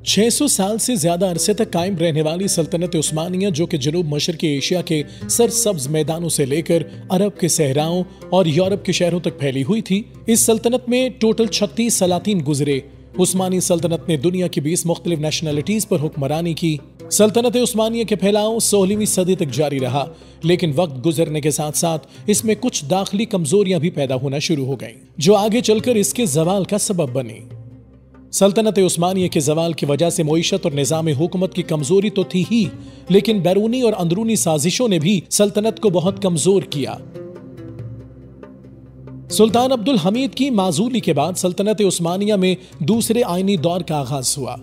600 साल से ज्यादा अरसे तक कायम रहने वाली सल्तनत उस्मानिया, जो कि जनूब मशरकी एशिया के सरसब्ज मैदानों से लेकर अरब के सहराओं और यूरोप के शहरों तक फैली हुई थी। इस सल्तनत में टोटल 36 सलातीन गुजरे। उस्मानी सल्तनत ने दुनिया की 20 मुख्तलिफ नेशनलिटीज पर हुक्मरानी की। सल्तनत उस्मानिया के फैलाव 16वीं सदी तक जारी रहा, लेकिन वक्त गुजरने के साथ साथ इसमें कुछ दाखिली कमजोरियां भी पैदा होना शुरू हो गईं, जो आगे चलकर इसके जवाल का सबब बनी। सल्तनत उस्मानिया के जवाल की वजह से मईशत और निज़ाम हुकूमत की कमजोरी तो थी ही, लेकिन बैरूनी और अंदरूनी साजिशों ने भी सल्तनत को बहुत कमजोर किया। सुल्तान अब्दुल हमीद की माजूली के बाद सल्तनत उस्मानिया में दूसरे आईनी दौर का आगाज हुआ।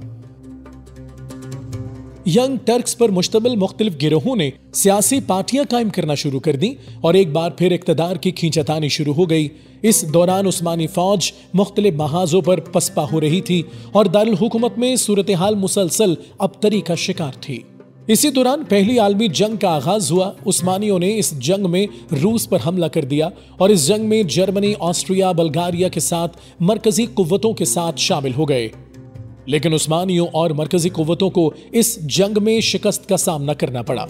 यंग टर्क्स पर मुश्तमिल मुख्तलिफ गिरोहों ने सियासी पार्टियां कायम करना शुरू कर दी और एक बार फिर इक्तदार की खींचतानी शुरू हो गई। इस दौरान उस्मानी फौज मुख्तलिफ महाजों पर पसपा हो रही थी और दारुल हुकूमत में सूरत हाल मुसलसल अबतरी का शिकार थी। इसी दौरान पहली आलमी जंग का आगाज हुआ। उस्मानियों ने इस जंग में रूस पर हमला कर दिया और इस जंग में जर्मनी, ऑस्ट्रिया, बल्गारिया के साथ मरकजी कुव्वतों के साथ शामिल हो गए। लेकिन उस्मानियों और मरकजी कुव्वतों को इस जंग में शिकस्त का सामना करना पड़ा।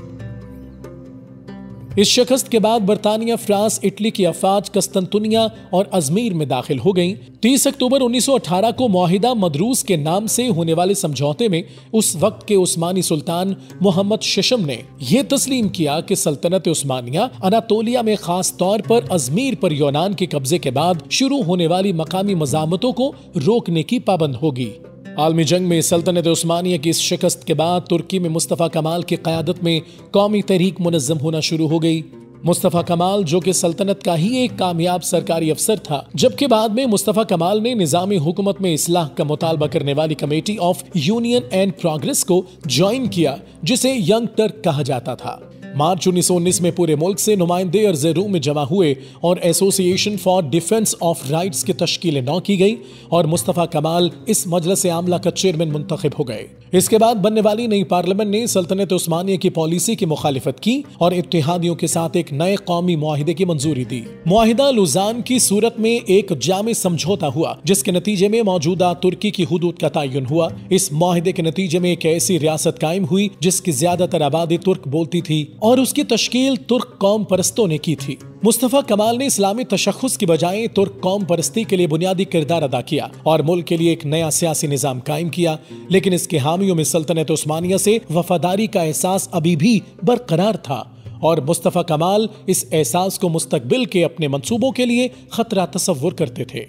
इस शिकस्त के बाद बरतानिया, फ्रांस, इटली की अफवाज कस्तंतुनिया और अजमीर में दाखिल हो गईं। 30 अक्टूबर 1918 को मुआहिदा मदरूस के नाम से होने वाले समझौते में उस वक्त के उस्मानी सुल्तान मोहम्मद शशम ने यह तस्लीम किया कि सल्तनत उस्मानिया अनातोलिया में खास तौर पर अजमीर पर यूनान के कब्जे के बाद शुरू होने वाली मकामी मज़ामतों को रोकने की पाबंद होगी। आलमी जंग में सल्तनत उस्मानिया की इस शिकस्त के बाद तुर्की में मुस्तफ़ा कमाल की क़यादत में कौमी तहरीक मुनज़्ज़म होना शुरू हो गई। मुस्तफ़ा कमाल, जो कि सल्तनत का ही एक कामयाब सरकारी अफसर था, जबकि बाद में मुस्तफ़ा कमाल ने निज़ामी हुकूमत में इस्लाह का मुतालबा करने वाली committee of union and progress को ज्वाइन किया, जिसे यंग टर्क कहा जाता था। मार्च 1919 में पूरे मुल्क से नुमाइंदे अर्ज़-ए-रूम में जमा हुए और association for defence of rights की तश्कील नौ की गई और मुस्तफ़ा कमाल इस मजलिस आमला का चेयरमैन मुंतखब हो गए। इसके बाद बनने वाली नई पार्लियामेंट ने सल्तनत उस्मानिया की पॉलिसी की मुखालिफत की और इत्तेहादियों के साथ एक नए कौमी मुआहिदे की मंजूरी दी। मुआहिदा लुज़ान की सूरत में एक जामे समझौता हुआ, जिसके नतीजे में मौजूदा तुर्की की हुदूद का तयन हुआ। इस मुआहिदे के नतीजे में एक ऐसी रियासत कायम हुई जिसकी ज्यादातर आबादी तुर्क बोलती थी और उसकी तश्कील तुर्क कौम परस्तों ने की थी। मुस्तफ़ा कमाल ने इस्लामी तशख़्ख़ुस की बजाय तुर्क कौम परस्ती के लिए बुनियादी किरदार अदा किया और मुल्क के लिए एक नया सियासी निज़ाम कायम किया, लेकिन इसके हामियों में सल्तनत उस्मानिया से वफादारी का एहसास अभी भी बरकरार था और मुस्तफ़ा कमाल इस एहसास को मुस्तकबिल के अपने मंसूबों के लिए खतरा तस्वुर करते थे।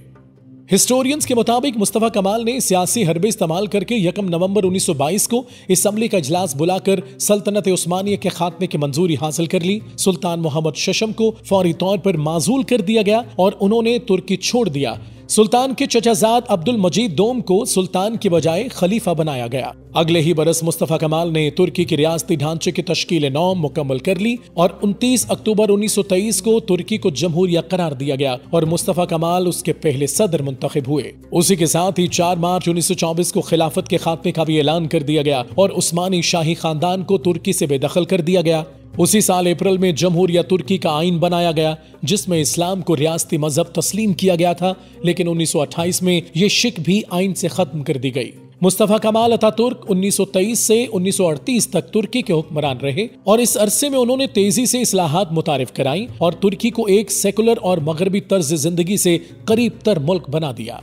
हिस्टोरियंस के मुताबिक मुस्तफ़ा कमाल ने सियासी हरबे इस्तेमाल करके 1 नवंबर 1922 को असम्बली का इजलास बुलाकर सल्तनत उस्मानिया के खात्मे की मंजूरी हासिल कर ली। सुल्तान मोहम्मद शशम को फौरी तौर पर माजूल कर दिया गया और उन्होंने तुर्की छोड़ दिया। सुल्तान के चचाजाद अब्दुल मजीद दोम को सुल्तान की बजाय खलीफा बनाया गया। अगले ही बरस मुस्तफ़ा कमाल ने तुर्की के रियासती ढांचे की तश्कील नौ मुकम्मल कर ली और 29 अक्टूबर 1923 को तुर्की को जमहूरिया करार दिया गया और मुस्तफ़ा कमाल उसके पहले सदर मुंतखब हुए। उसी के साथ ही 4 मार्च 1924 को खिलाफत के खात्मे का भी ऐलान कर दिया गया और उस्मानी शाही खानदान को तुर्की से बेदखल कर दिया गया। उसी साल अप्रैल में जमहूरिया तुर्की का आइन बनाया गया, जिसमें इस्लाम को रियासती मजहब तस्लीम किया गया था, लेकिन 1928 में ये शिक भी आइन से खत्म कर दी गई। मुस्तफ़ा कमाल अतातुर्क 1923 से 1938 तक तुर्की के हुक्मरान रहे और इस अरसे में उन्होंने तेजी से इस्लाहात मुतारिफ कराई और तुर्की को एक सेकुलर और मगरबी तर्ज जिंदगी से करीब तर मुल्क बना दिया।